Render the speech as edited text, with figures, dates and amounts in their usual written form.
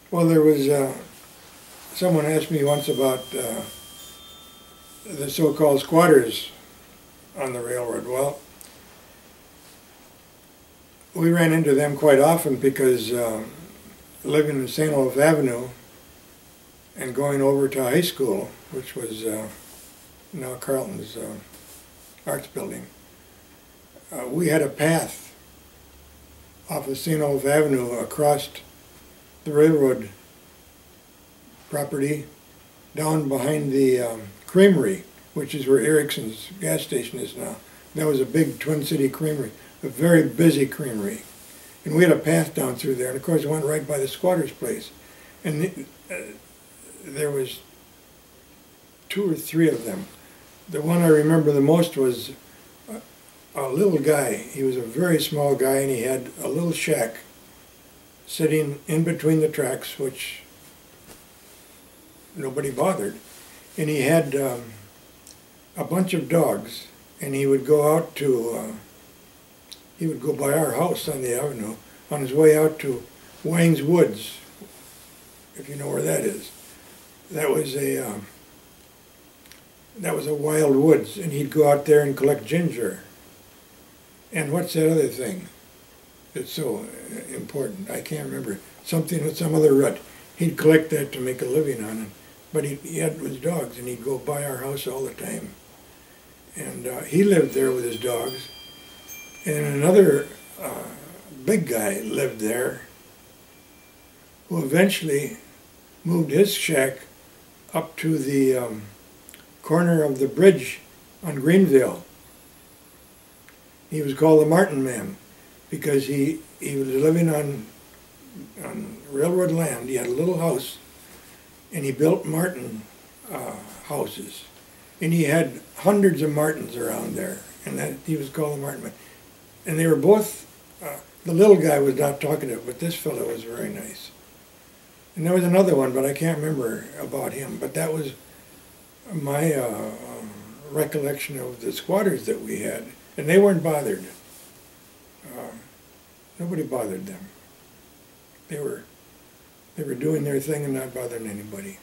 Well, there was, someone asked me once about the so-called squatters on the railroad. Well, we ran into them quite often because living in St. Olaf Avenue and going over to high school, which was now Carleton's Arts Building, we had a path off of St. Olaf Avenue across the railroad property down behind the creamery, which is where Erickson's gas station is now. That was a big Twin City creamery, a very busy creamery. And we had a path down through there, and of course it went right by the squatter's place. And there was 2 or 3 of them. The one I remember the most was a little guy. He was a very small guy, and he had a little shack sitting in between the tracks, which nobody bothered. And he had a bunch of dogs, and he would go out to, he would go by our house on the avenue on his way out to Wang's Woods, if you know where that is. That was a wild woods, and he'd go out there and collect ginger. And what's that other thing that's so important? I can't remember. Something with some other root. He'd collect that to make a living on it. But he had his dogs, and he'd go by our house all the time. And he lived there with his dogs. And another big guy lived there, who eventually moved his shack up to the corner of the bridge on Greenville. He was called the Martin Man because he was living on railroad land. He had a little house, and he built Martin houses. And he had hundreds of Martins around there, and that he was called the Martin Man. And they were both, the little guy was not talkative, but this fellow was very nice. And there was another one, but I can't remember about him. But that was my recollection of the squatters that we had. And they weren't bothered. Nobody bothered them. They were doing their thing and not bothering anybody.